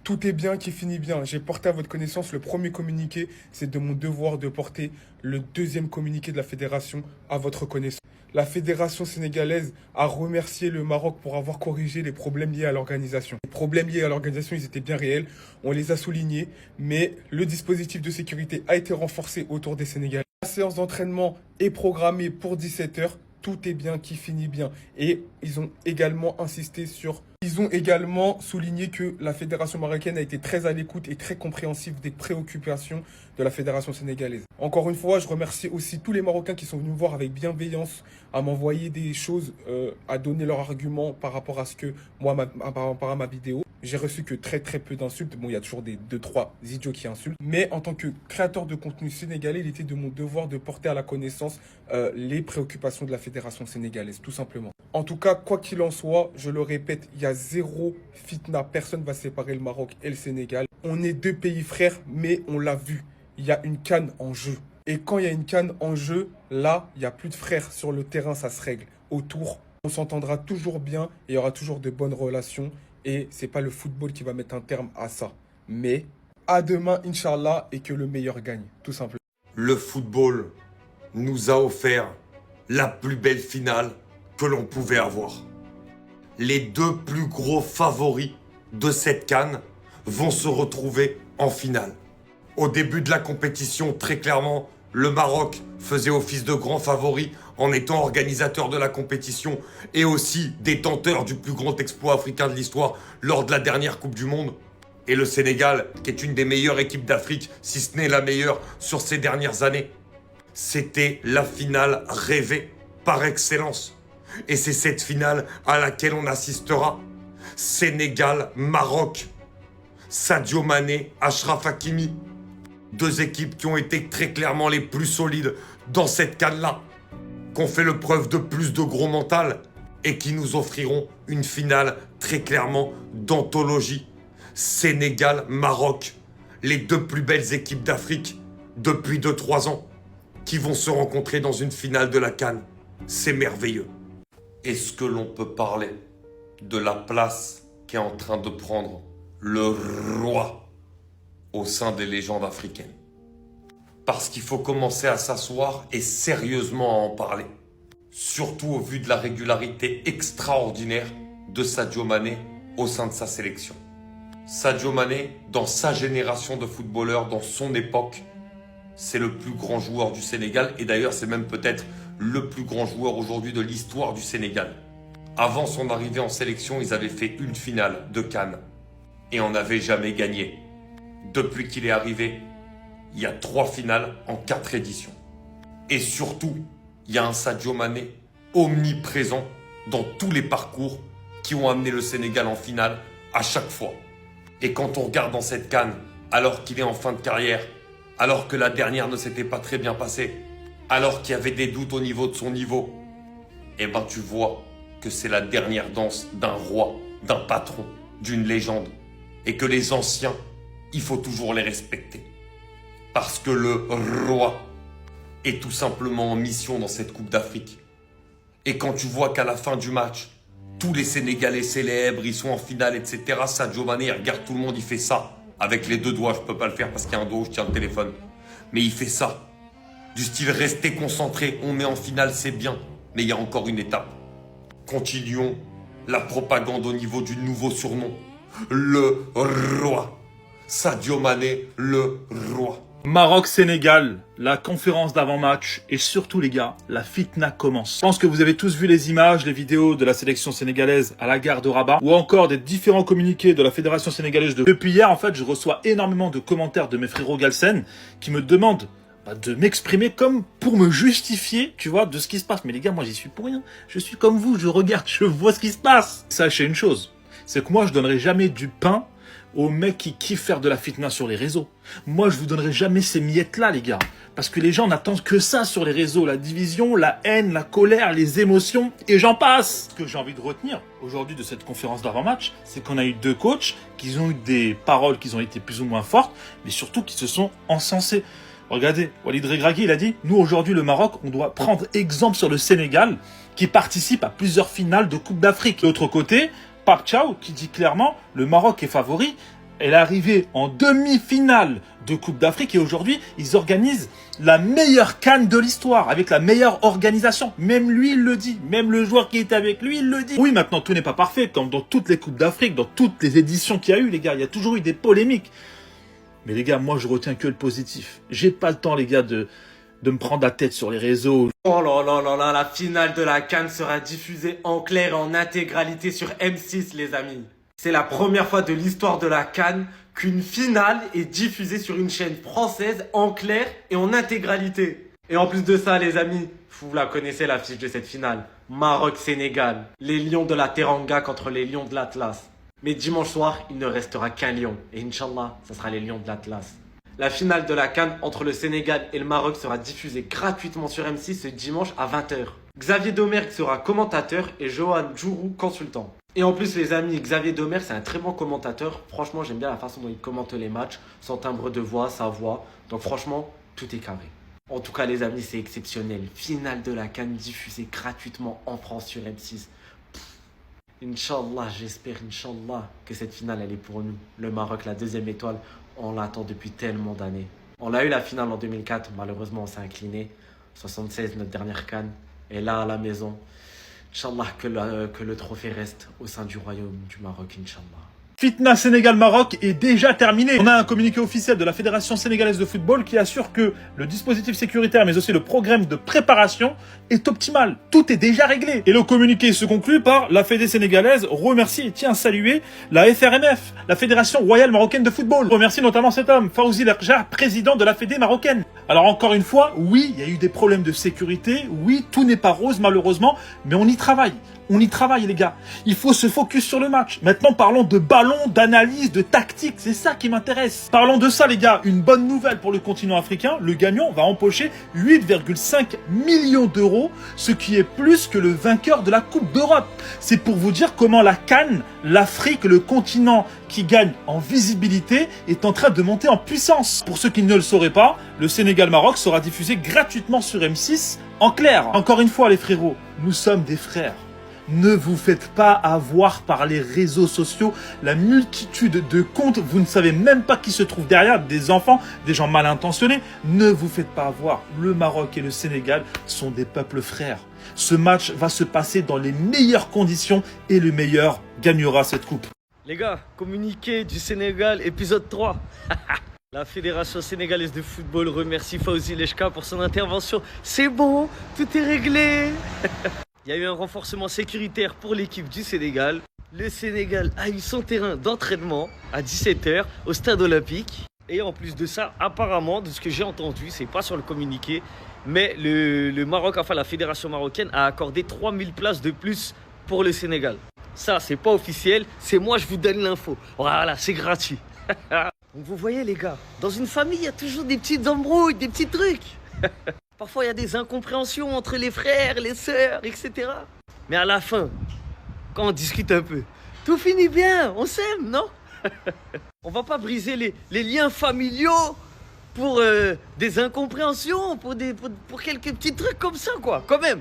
Tout est bien qui finit bien. J'ai porté à votre connaissance le premier communiqué. C'est de mon devoir de porter le deuxième communiqué de la fédération à votre connaissance. La fédération sénégalaise a remercié le Maroc pour avoir corrigé les problèmes liés à l'organisation. Les problèmes liés à l'organisation, ils étaient bien réels. On les a soulignés, mais le dispositif de sécurité a été renforcé autour des Sénégalais. La séance d'entraînement est programmée pour 17 heures. Tout est bien qui finit bien. Et ils ont également insisté sur... Ils ont également souligné que la fédération marocaine a été très à l'écoute et très compréhensive des préoccupations de la fédération sénégalaise. Encore une fois, je remercie aussi tous les Marocains qui sont venus me voir avec bienveillance, à m'envoyer des choses, à donner leurs arguments par rapport à ce que moi, par rapport à ma vidéo. J'ai reçu que très peu d'insultes. Bon, il y a toujours des 2-3 idiots qui insultent. Mais en tant que créateur de contenu sénégalais, il était de mon devoir de porter à la connaissance les préoccupations de la fédération sénégalaise, tout simplement. En tout cas, quoi qu'il en soit, je le répète, il y a zéro fitna. Personne ne va séparer le Maroc et le Sénégal. On est deux pays frères, mais on l'a vu. Il y a une CAN en jeu. Et quand il y a une CAN en jeu, là, il n'y a plus de frères sur le terrain, ça se règle. Autour, on s'entendra toujours bien et il y aura toujours de bonnes relations. Et c'est pas le football qui va mettre un terme à ça. Mais à demain, Inch'Allah, et que le meilleur gagne, tout simplement. Le football nous a offert la plus belle finale que l'on pouvait avoir. Les deux plus gros favoris de cette CAN vont se retrouver en finale. Au début de la compétition, très clairement, le Maroc faisait office de grand favori en étant organisateur de la compétition et aussi détenteur du plus grand exploit africain de l'histoire lors de la dernière Coupe du Monde. Et le Sénégal, qui est une des meilleures équipes d'Afrique, si ce n'est la meilleure sur ces dernières années. C'était la finale rêvée par excellence. Et c'est cette finale à laquelle on assistera. Sénégal-Maroc. Sadio Mané, Achraf Hakimi. Deux équipes qui ont été très clairement les plus solides dans cette CAN-là, qui ont fait le preuve de plus de gros mental et qui nous offriront une finale très clairement d'anthologie. Sénégal-Maroc, les deux plus belles équipes d'Afrique depuis 2-3 ans, qui vont se rencontrer dans une finale de la CAN. C'est merveilleux. Est-ce que l'on peut parler de la place qu'est en train de prendre le roi au sein des légendes africaines? Parce qu'il faut commencer à s'asseoir et sérieusement à en parler. Surtout au vu de la régularité extraordinaire de Sadio Mané au sein de sa sélection. Sadio Mané, dans sa génération de footballeurs, dans son époque, c'est le plus grand joueur du Sénégal. Et d'ailleurs, c'est même peut-être le plus grand joueur aujourd'hui de l'histoire du Sénégal. Avant son arrivée en sélection, ils avaient fait une finale de CAN et on n'avait jamais gagné. Depuis qu'il est arrivé, il y a 3 finales en 4 éditions. Et surtout, il y a un Sadio Mané omniprésent dans tous les parcours qui ont amené le Sénégal en finale à chaque fois. Et quand on regarde dans cette CAN, alors qu'il est en fin de carrière, alors que la dernière ne s'était pas très bien passée, alors qu'il y avait des doutes au niveau de son niveau, eh ben tu vois que c'est la dernière danse d'un roi, d'un patron, d'une légende. Et que les anciens, il faut toujours les respecter. Parce que le roi est tout simplement en mission dans cette Coupe d'Afrique. Et quand tu vois qu'à la fin du match, tous les Sénégalais célèbres, ils sont en finale, etc. Sadio Mané, il regarde tout le monde, il fait ça. Avec les 2 doigts, je peux pas le faire parce qu'il y a un doigt où je tiens le téléphone. Mais il fait ça. Du style, restez concentrés, on est en finale, c'est bien. Mais il y a encore une étape. Continuons la propagande au niveau du nouveau surnom. Le roi. Sadio Mané, le roi. Maroc-Sénégal, la conférence d'avant-match et surtout les gars, la fitna commence. Je pense que vous avez tous vu les images, les vidéos de la sélection sénégalaise à la gare de Rabat ou encore des différents communiqués de la fédération sénégalaise. Depuis hier, en fait, je reçois énormément de commentaires de mes frérots Galsen qui me demandent de m'exprimer comme pour me justifier, tu vois, de ce qui se passe. Mais les gars, moi j'y suis pour rien. Je suis comme vous, je regarde, je vois ce qui se passe. Sachez une chose, c'est que moi je donnerai jamais du pain aux mecs qui kiffent faire de la fitna sur les réseaux. Moi, je vous donnerai jamais ces miettes-là, les gars. Parce que les gens n'attendent que ça sur les réseaux. La division, la haine, la colère, les émotions, et j'en passe. Ce que j'ai envie de retenir aujourd'hui de cette conférence d'avant-match, c'est qu'on a eu 2 coachs qui ont eu des paroles qui ont été plus ou moins fortes, mais surtout qui se sont encensés. Regardez, Walid Regragui, il a dit, nous aujourd'hui, le Maroc, on doit prendre exemple sur le Sénégal, qui participe à plusieurs finales de Coupe d'Afrique. De l'autre côté, Pape Thiaw qui dit clairement le Maroc est favori Elle est arrivée en demi-finale de Coupe d'Afrique et aujourd'hui, ils organisent la meilleure CAN de l'histoire avec la meilleure organisation. Même lui, il le dit. Même le joueur qui était avec lui, il le dit. Oui, maintenant, tout n'est pas parfait, comme dans toutes les Coupes d'Afrique, dans toutes les éditions qu'il y a eu, les gars. Il y a toujours eu des polémiques. Mais les gars, moi, je retiens que le positif. J'ai pas le temps, les gars, de me prendre la tête sur les réseaux. Oh là là là là, la finale de la CAN sera diffusée en clair et en intégralité sur M6, les amis. C'est la première fois de l'histoire de la CAN qu'une finale est diffusée sur une chaîne française en clair et en intégralité. Et en plus de ça, les amis, vous la connaissez l'affiche de cette finale. Maroc-Sénégal. Les lions de la Teranga contre les lions de l'Atlas. Mais dimanche soir, il ne restera qu'un lion. Et Inch'Allah, ça sera les lions de l'Atlas. La finale de la CAN entre le Sénégal et le Maroc sera diffusée gratuitement sur M6 ce dimanche à 20h. Xavier Domergue sera commentateur et Johan Djourou consultant. Et en plus les amis, Xavier Domergue c'est un très bon commentateur. Franchement j'aime bien la façon dont il commente les matchs, son timbre de voix, sa voix. Donc franchement, tout est carré. En tout cas les amis, c'est exceptionnel. Finale de la CAN diffusée gratuitement en France sur M6. Inch'Allah, j'espère, Inch'Allah, que cette finale, elle est pour nous. Le Maroc, la deuxième étoile, on l'attend depuis tellement d'années. On a eu la finale en 2004, malheureusement, on s'est incliné. 76, notre dernière CAN. Et là, à la maison, Inch'Allah, que le trophée reste au sein du royaume du Maroc, Inch'Allah. Fitna Sénégal-Maroc est déjà terminé. On a un communiqué officiel de la Fédération sénégalaise de football qui assure que le dispositif sécuritaire, mais aussi le programme de préparation est optimal. Tout est déjà réglé. Et le communiqué se conclut par la Fédé sénégalaise remercie et tient à saluer la FRMF, la Fédération royale marocaine de football. Remercie notamment cet homme, Fawzi Lerja, président de la Fédé marocaine. Alors encore une fois, oui, il y a eu des problèmes de sécurité. Oui, tout n'est pas rose malheureusement, mais on y travaille. On y travaille, les gars. Il faut se focus sur le match. Maintenant, parlons de ballon, d'analyse, de tactique. C'est ça qui m'intéresse. Parlons de ça, les gars. Une bonne nouvelle pour le continent africain. Le gagnant va empocher 8,5 millions d'euros, ce qui est plus que le vainqueur de la Coupe d'Europe. C'est pour vous dire comment la CAN, l'Afrique, le continent qui gagne en visibilité, est en train de monter en puissance. Pour ceux qui ne le sauraient pas, le Sénégal-Maroc sera diffusé gratuitement sur M6 en clair. Encore une fois, les frérots, nous sommes des frères. Ne vous faites pas avoir par les réseaux sociaux, la multitude de comptes, vous ne savez même pas qui se trouve derrière, des enfants, des gens mal intentionnés. Ne vous faites pas avoir, le Maroc et le Sénégal sont des peuples frères. Ce match va se passer dans les meilleures conditions et le meilleur gagnera cette coupe. Les gars, communiqué du Sénégal, épisode 3. La Fédération sénégalaise de football remercie Fawzi Lerja pour son intervention. C'est bon, tout est réglé. Il y a eu un renforcement sécuritaire pour l'équipe du Sénégal. Le Sénégal a eu son terrain d'entraînement à 17h au stade olympique. Et en plus de ça, apparemment, de ce que j'ai entendu, c'est pas sur le communiqué, mais le Maroc, enfin la fédération marocaine, a accordé 3000 places de plus pour le Sénégal. Ça, c'est pas officiel, c'est moi, je vous donne l'info. Voilà, c'est gratuit. Donc vous voyez les gars, dans une famille, il y a toujours des petites embrouilles, des petits trucs. Parfois, il y a des incompréhensions entre les frères, les sœurs, etc. Mais à la fin, quand on discute un peu, tout finit bien, on s'aime, non? On va pas briser les liens familiaux pour des incompréhensions, pour quelques petits trucs comme ça, quoi, quand même.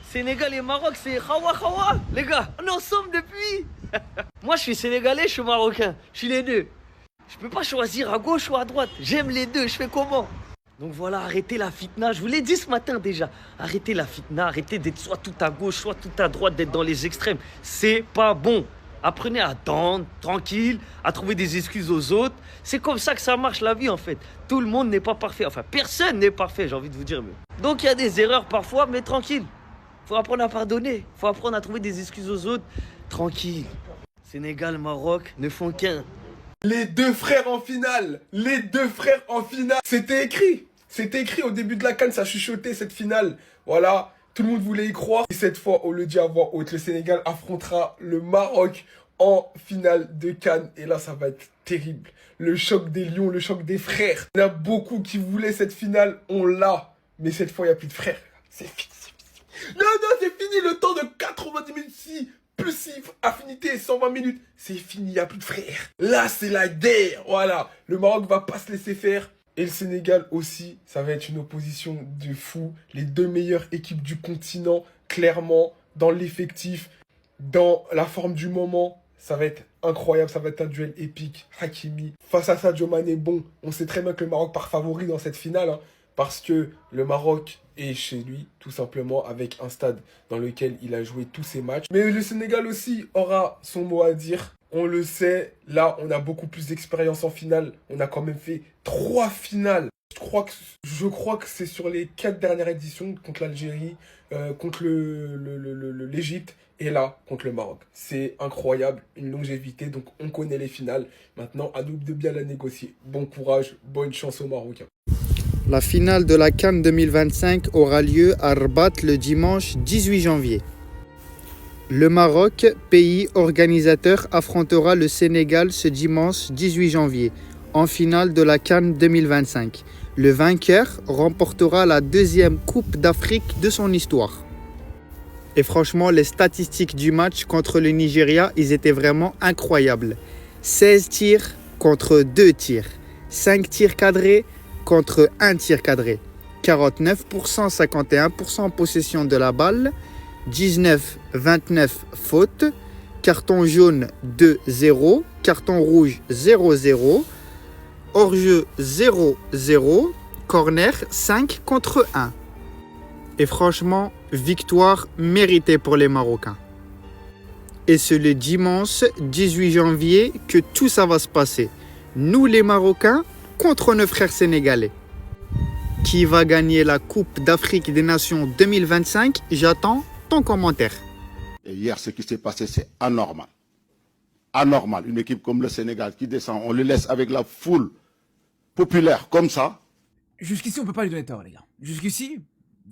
Sénégal et Maroc, c'est khawa khawa, les gars, on est ensemble depuis. Moi, je suis sénégalais, je suis marocain, je suis les deux. Je peux pas choisir à gauche ou à droite, j'aime les deux, je fais comment? Donc voilà, arrêtez la fitna, je vous l'ai dit ce matin déjà. Arrêtez la fitna, arrêtez d'être soit tout à gauche, soit tout à droite, d'être dans les extrêmes. C'est pas bon. Apprenez à attendre, tranquille, à trouver des excuses aux autres. C'est comme ça que ça marche la vie en fait. Tout le monde n'est pas parfait, enfin personne n'est parfait, j'ai envie de vous dire. Donc il y a des erreurs parfois, mais tranquille. Faut apprendre à pardonner, faut apprendre à trouver des excuses aux autres. Tranquille. Sénégal, Maroc ne font qu'un. Les deux frères en finale. Les deux frères en finale. C'était écrit. C'était écrit au début de la CAN, ça chuchotait cette finale. Voilà, tout le monde voulait y croire. Et cette fois, on le dit à voix haute, le Sénégal affrontera le Maroc en finale de CAN. Et là, ça va être terrible. Le choc des lions, le choc des frères. Il y en a beaucoup qui voulaient cette finale, on l'a. Mais cette fois, il n'y a plus de frères. C'est fini, c'est fini. Non, non, c'est fini. Le temps de 90 minutes, si, plus si, affinité, 120 minutes. C'est fini, il n'y a plus de frères. Là, c'est la guerre. Voilà, le Maroc va pas se laisser faire. Et le Sénégal aussi, ça va être une opposition de fou. Les deux meilleures équipes du continent, clairement, dans l'effectif, dans la forme du moment. Ça va être incroyable, ça va être un duel épique. Hakimi face à Sadio Mané. Bon, on sait très bien que le Maroc part favori dans cette finale, hein, parce que le Maroc est chez lui, tout simplement, avec un stade dans lequel il a joué tous ses matchs. Mais le Sénégal aussi aura son mot à dire. On le sait, là, on a beaucoup plus d'expérience en finale. On a quand même fait 3 finales. Je crois que c'est sur les 4 dernières éditions, contre l'Algérie, contre l'Égypte, et là, contre le Maroc. C'est incroyable, une longévité, donc on connaît les finales. Maintenant, à nous de bien la négocier. Bon courage, bonne chance aux Marocains. La finale de la CAN 2025 aura lieu à Rabat le dimanche 18 janvier. Le Maroc, pays organisateur, affrontera le Sénégal ce dimanche 18 janvier en finale de la CAN 2025. Le vainqueur remportera la 2e Coupe d'Afrique de son histoire. Et franchement, les statistiques du match contre le Nigeria, ils étaient vraiment incroyables. 16 tirs contre 2 tirs. 5 tirs cadrés contre 1 tir cadré. 49%, 51% possession de la balle. 19-29 fautes. Carton jaune 2-0. Carton rouge 0-0. Hors-jeu 0-0. Corner 5 contre 1. Et franchement, victoire méritée pour les Marocains. Et c'est le dimanche 18 janvier que tout ça va se passer. Nous les Marocains contre nos frères sénégalais. Qui va gagner la Coupe d'Afrique des Nations 2025? J'attends ton commentaire. Et hier, ce qui s'est passé, c'est anormal. Anormal. Une équipe comme le Sénégal qui descend, on le laisse avec la foule populaire comme ça. Jusqu'ici, on peut pas lui donner tort, les gars. Jusqu'ici,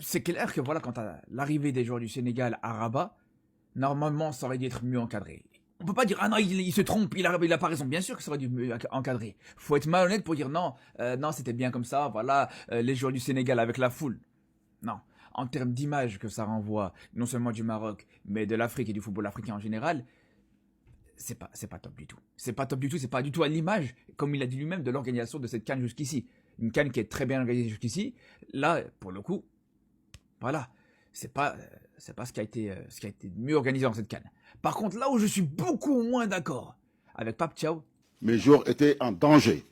c'est clair que voilà, quant à l'arrivée des joueurs du Sénégal à Rabat, normalement, ça aurait dû être mieux encadré. On peut pas dire, ah non, il se trompe, il a pas raison. Bien sûr que ça aurait dû mieux encadré. Faut être malhonnête pour dire non, non, c'était bien comme ça, voilà, les joueurs du Sénégal avec la foule. Non. En termes d'image que ça renvoie, non seulement du Maroc, mais de l'Afrique et du football africain en général, c'est pas top du tout. C'est pas top du tout, c'est pas du tout à l'image, comme il a dit lui-même, de l'organisation de cette CAN jusqu'ici. Une CAN qui est très bien organisée jusqu'ici. Là, pour le coup, voilà, c'est pas ce qui a été mieux organisé dans cette CAN. Par contre, là où je suis beaucoup moins d'accord avec Pape Thiaw, Mes joueurs étaient en danger.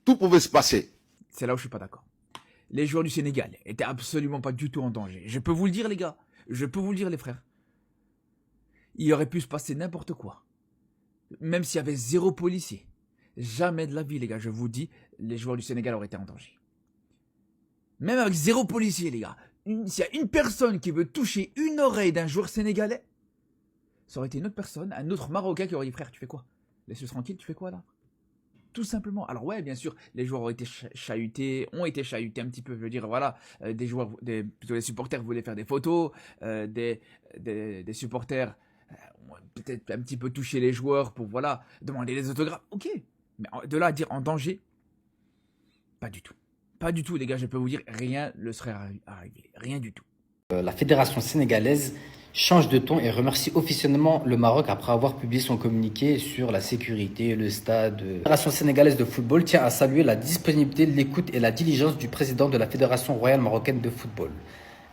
Tout pouvait se passer. c'est là où je suis pas d'accord. Les joueurs du Sénégal étaient absolument pas du tout en danger. Je peux vous le dire, les gars. Je peux vous le dire, les frères. Il aurait pu se passer n'importe quoi. Même s'il y avait 0 policier. Jamais de la vie, les gars, je vous dis, les joueurs du Sénégal auraient été en danger. Même avec 0 policier, les gars. S'il y a une personne qui veut toucher une oreille d'un joueur sénégalais, ça aurait été une autre personne, un autre Marocain qui aurait dit, frère, tu fais quoi? Laisse-le tranquille, tu fais quoi là? Tout simplement. Alors ouais, bien sûr, les joueurs ont été chahutés un petit peu. Je veux dire, voilà, plutôt les supporters voulaient faire des photos, des supporters ont peut-être un petit peu touché les joueurs pour, voilà, demander des autographes. Ok, mais de là à dire en danger, pas du tout. Pas du tout, les gars, je peux vous dire, rien ne serait arrivé. Rien du tout. La fédération sénégalaise change de ton et remercie officiellement le Maroc après avoir publié son communiqué sur la sécurité, le stade. La fédération sénégalaise de football tient à saluer la disponibilité, l'écoute et la diligence du président de la Fédération royale marocaine de football.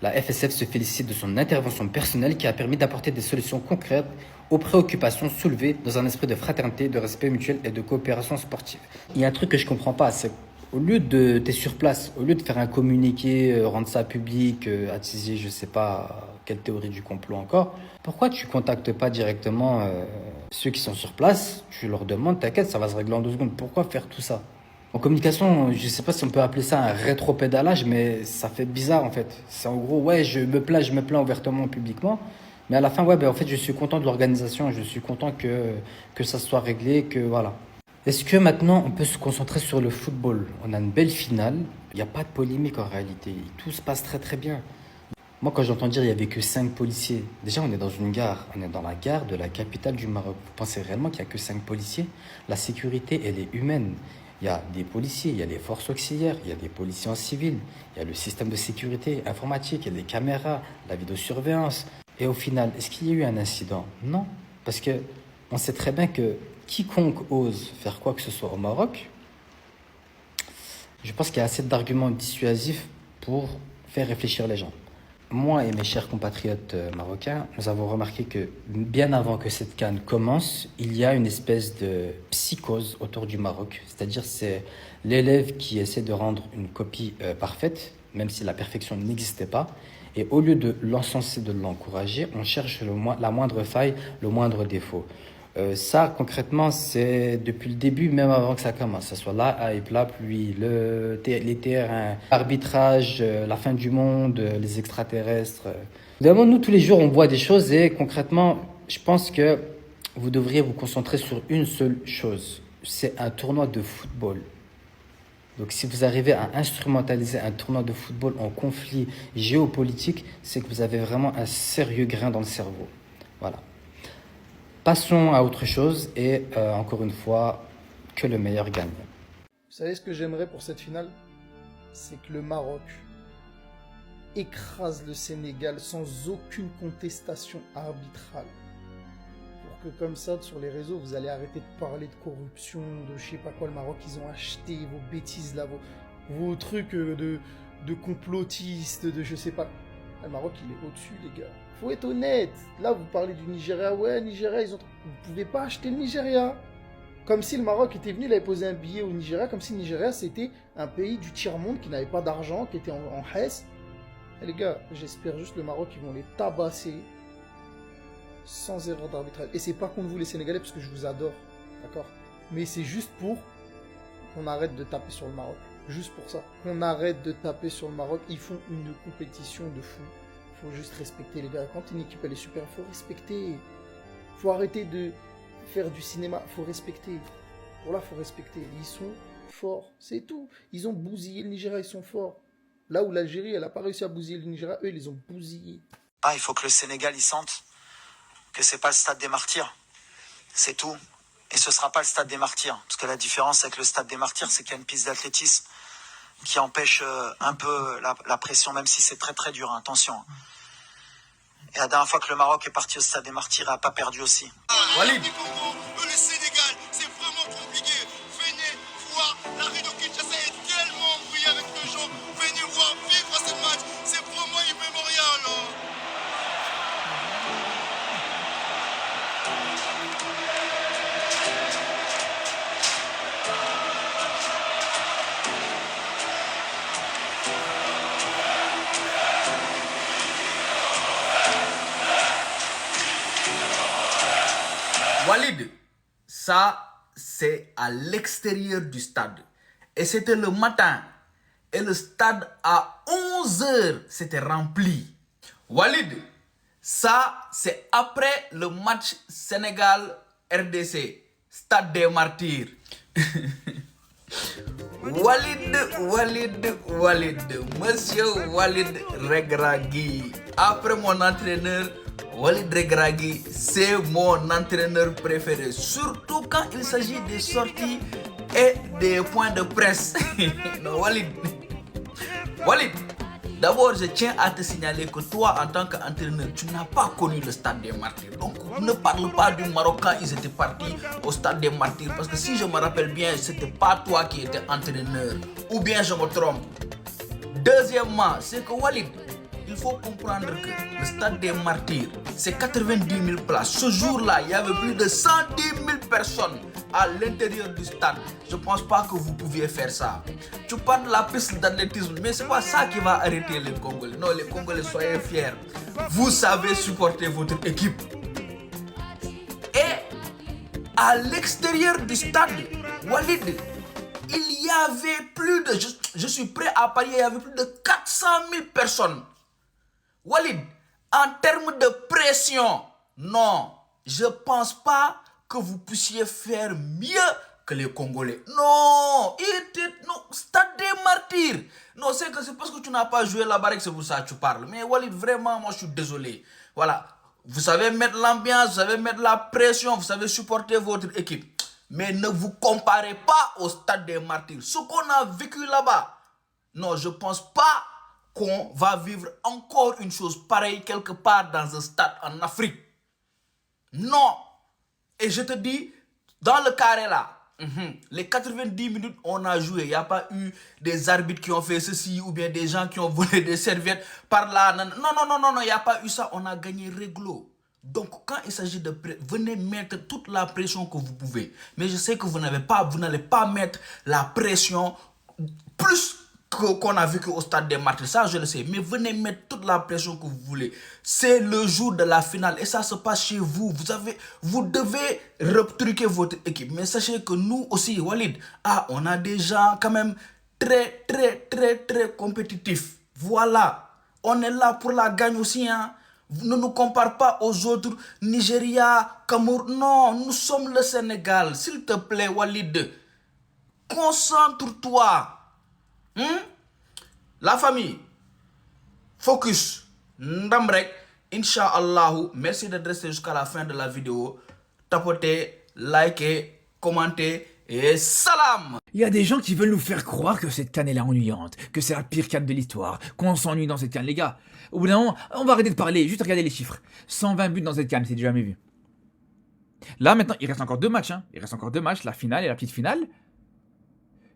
La FSF se félicite de son intervention personnelle qui a permis d'apporter des solutions concrètes aux préoccupations soulevées dans un esprit de fraternité, de respect mutuel et de coopération sportive. Il y a un truc que je comprends pas, c'est au lieu de t'es sur place, au lieu de faire un communiqué, rendre ça public, attiser je sais pas quelle théorie du complot encore, pourquoi tu contactes pas directement ceux qui sont sur place, tu leur demandes, t'inquiète, ça va se régler en 2 secondes. Pourquoi faire tout ça? En communication, je sais pas si on peut appeler ça un rétropédalage, mais ça fait bizarre en fait. C'est en gros, ouais, je me plains ouvertement, publiquement, mais à la fin, ouais, ben en fait, je suis content de l'organisation, je suis content que ça soit réglé, que voilà. Est-ce que maintenant on peut se concentrer sur le football? On a une belle finale, il n'y a pas de polémique en réalité, tout se passe très très bien. Moi quand j'entends dire il n'y avait que 5 policiers, déjà on est dans une gare, on est dans la gare de la capitale du Maroc. Vous pensez réellement qu'il n'y a que 5 policiers? La sécurité elle est humaine. Il y a des policiers, il y a les forces auxiliaires, il y a des policiers en civil, il y a le système de sécurité informatique, il y a les caméras, la vidéosurveillance. Et au final, est-ce qu'il y a eu un incident? Non, parce que on sait très bien que quiconque ose faire quoi que ce soit au Maroc, je pense qu'il y a assez d'arguments dissuasifs pour faire réfléchir les gens. Moi et mes chers compatriotes marocains, nous avons remarqué que bien avant que cette CAN commence, il y a une espèce de psychose autour du Maroc. C'est-à-dire c'est l'élève qui essaie de rendre une copie parfaite, même si la perfection n'existait pas. Et au lieu de l'encenser, de l'encourager, on cherche la moindre faille, le moindre défaut. Ça, concrètement, c'est depuis le début, même avant que ça commence. Que ce soit la hype, la pluie, les terrains, l'arbitrage, la fin du monde, les extraterrestres. Évidemment, nous, tous les jours, on voit des choses et concrètement, je pense que vous devriez vous concentrer sur une seule chose. C'est un tournoi de football. Donc, si vous arrivez à instrumentaliser un tournoi de football en conflit géopolitique, c'est que vous avez vraiment un sérieux grain dans le cerveau. Voilà. Passons à autre chose et encore une fois, que le meilleur gagne. Vous savez ce que j'aimerais pour cette finale? C'est que le Maroc écrase le Sénégal sans aucune contestation arbitrale. Pour que comme ça, sur les réseaux, vous allez arrêter de parler de corruption, de je sais pas quoi, le Maroc, ils ont acheté vos bêtises là, vos trucs de complotistes, de je sais pas. Le Maroc, il est au-dessus, les gars. Faut être honnête. Là, vous parlez du Nigeria. Ouais, Nigeria, vous pouvez pas acheter le Nigeria. Comme si le Maroc était venu, il avait posé un billet au Nigeria, comme si le Nigeria, c'était un pays du tiers-monde qui n'avait pas d'argent, qui était en Hesse. Et les gars, j'espère juste le Maroc, ils vont les tabasser sans erreur d'arbitrage. Et c'est pas contre vous, les Sénégalais, parce que je vous adore. D'accord? Mais c'est juste pour qu'on arrête de taper sur le Maroc. Juste pour ça. Qu'on arrête de taper sur le Maroc. Ils font une compétition de fou. Faut juste respecter les gars. Quand une équipe elle est super, faut respecter. Faut arrêter de faire du cinéma. Faut respecter. Voilà, faut respecter. Ils sont forts. C'est tout. Ils ont bousillé le Nigeria. Ils sont forts. Là où l'Algérie, elle a pas réussi à bousiller le Nigeria, eux, ils les ont bousillés. Ah, il faut que le Sénégal y sente que c'est pas le stade des martyrs. C'est tout. Et ce sera pas le stade des martyrs. Parce que la différence avec le stade des martyrs, c'est qu'il y a une piste d'athlétisme qui empêche un peu la pression, même si c'est très très dur, hein, attention. Et la dernière fois que le Maroc est parti au stade des martyrs, il n'a pas perdu aussi. Walid. Le Sénégal, c'est vraiment compliqué. Venez voir, l'arrêt de Kinshasa est tellement embrouillé avec les gens. Venez voir, vivre ce match, c'est vraiment immémorial. Walid, ça c'est à l'extérieur du stade. Et c'était le matin. Et le stade à 11h, c'était rempli. Walid, ça c'est après le match Sénégal-RDC. Stade des martyrs. Walid, monsieur Walid Regragui. Après mon entraîneur, Walid Regragui, c'est mon entraîneur préféré. Surtout quand il s'agit des sorties et des points de presse. Non, Walid, d'abord, je tiens à te signaler que toi, en tant qu'entraîneur, tu n'as pas connu le stade des martyrs. Donc, ne parle pas du Maroc quand ils étaient partis au stade des martyrs. Parce que si je me rappelle bien, ce n'était pas toi qui étais entraîneur. Ou bien je me trompe. Deuxièmement, c'est que Walid, il faut comprendre que le stade des martyrs, c'est 90 000 places. Ce jour-là, il y avait plus de 110 000 personnes à l'intérieur du stade. Je ne pense pas que vous pouviez faire ça. Tu parles de la piste d'athlétisme, mais ce n'est pas ça qui va arrêter les Congolais. Non, les Congolais, soyez fiers. Vous savez supporter votre équipe. Et à l'extérieur du stade, Walid, il y avait plus de... Je suis prêt à parier, il y avait plus de 400 000 personnes. Walid, en termes de pression, non, je ne pense pas que vous puissiez faire mieux que les Congolais. Non, non, stade des martyrs. Non, c'est parce que tu n'as pas joué là-bas que c'est pour ça que tu parles. Mais Walid, vraiment, moi je suis désolé. Voilà, vous savez mettre l'ambiance, vous savez mettre la pression, vous savez supporter votre équipe. Mais ne vous comparez pas au stade des martyrs. Ce qu'on a vécu là-bas, non, je ne pense pas qu'on va vivre encore une chose pareille quelque part dans un stade en Afrique. Non. Et je te dis, dans le carré là, Les 90 minutes, on a joué. Il n'y a pas eu des arbitres qui ont fait ceci ou bien des gens qui ont volé des serviettes par là. Non, il n'y a pas eu ça. On a gagné réglo. Donc, quand il s'agit de... venez mettre toute la pression que vous pouvez. Mais je sais que vous n'allez pas mettre la pression plus qu'on a vécu au stade des Martyrs, ça je le sais, mais venez mettre toute la pression que vous voulez. C'est le jour de la finale et ça se passe chez vous. Vous devez retruquer votre équipe. Mais sachez que nous aussi, Walid, on a des gens quand même très compétitifs. Voilà, on est là pour la gagne aussi. Ne nous compare pas aux autres, Nigeria, Cameroun. Non, nous sommes le Sénégal. S'il te plaît, Walid, concentre-toi. La famille, focus, ndamrek, Inch'Allah. Merci d'être resté jusqu'à la fin de la vidéo. Tapotez, likez, commentez et salam. Il y a des gens qui veulent nous faire croire que cette canne est ennuyante, que c'est la pire canne de l'histoire, qu'on s'ennuie dans cette canne. Les gars, au bout d'un moment, on va arrêter de parler, juste regarder les chiffres. 120 buts dans cette canne, c'est du jamais vu. Là maintenant, il reste encore 2 matchs. Il reste encore 2 matchs, la finale et la petite finale.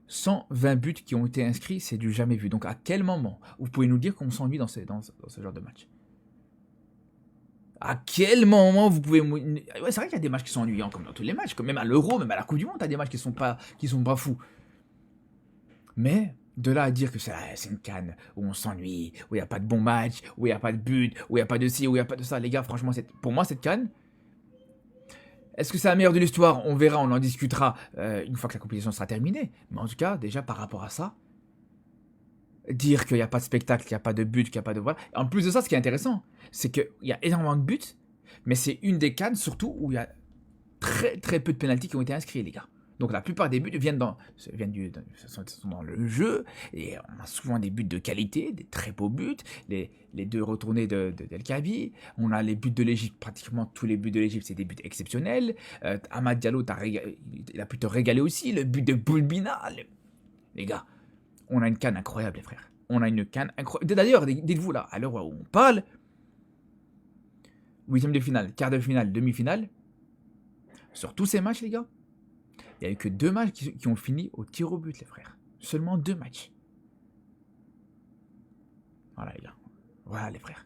120 buts qui ont été inscrits, c'est du jamais vu. Donc à quel moment vous pouvez nous dire qu'on s'ennuie dans ce genre de match? À quel moment vous pouvez... Ouais, c'est vrai qu'il y a des matchs qui sont ennuyants, comme dans tous les matchs, comme même à l'Euro, même à la Coupe du Monde, il y a des matchs qui sont pas fous. Mais de là à dire que c'est une canne où on s'ennuie, où il n'y a pas de bons matchs, où il n'y a pas de but, où il n'y a pas de ci, où il n'y a pas de ça, les gars, franchement, pour moi, cette canne... Est-ce que c'est la meilleure de l'histoire? On verra, on en discutera une fois que la compétition sera terminée. Mais en tout cas, déjà par rapport à ça, dire qu'il n'y a pas de spectacle, qu'il n'y a pas de but, qu'il n'y a pas de... Voilà. En plus de ça, ce qui est intéressant, c'est qu'il y a énormément de buts, mais c'est une des cannes surtout où il y a très peu de pénaltys qui ont été inscrits, les gars. Donc la plupart des buts sont dans le jeu, et on a souvent des buts de qualité, des très beaux buts, les 2 retournés d'El Kaabi, on a les buts de l'Égypte, pratiquement tous les buts de l'Égypte, c'est des buts exceptionnels. Amad Diallo, il a pu te régaler aussi, le but de Boulbina. Les gars, on a une canne incroyable, les frères. On a une canne incroyable. D'ailleurs, dites-vous là, à l'heure où on parle, 8e de finale, quart de finale, demi-finale, sur tous ces matchs, les gars, il n'y a eu que 2 matchs qui ont fini au tir au but, les frères. Seulement 2 matchs. Voilà, les gars. Voilà, les frères.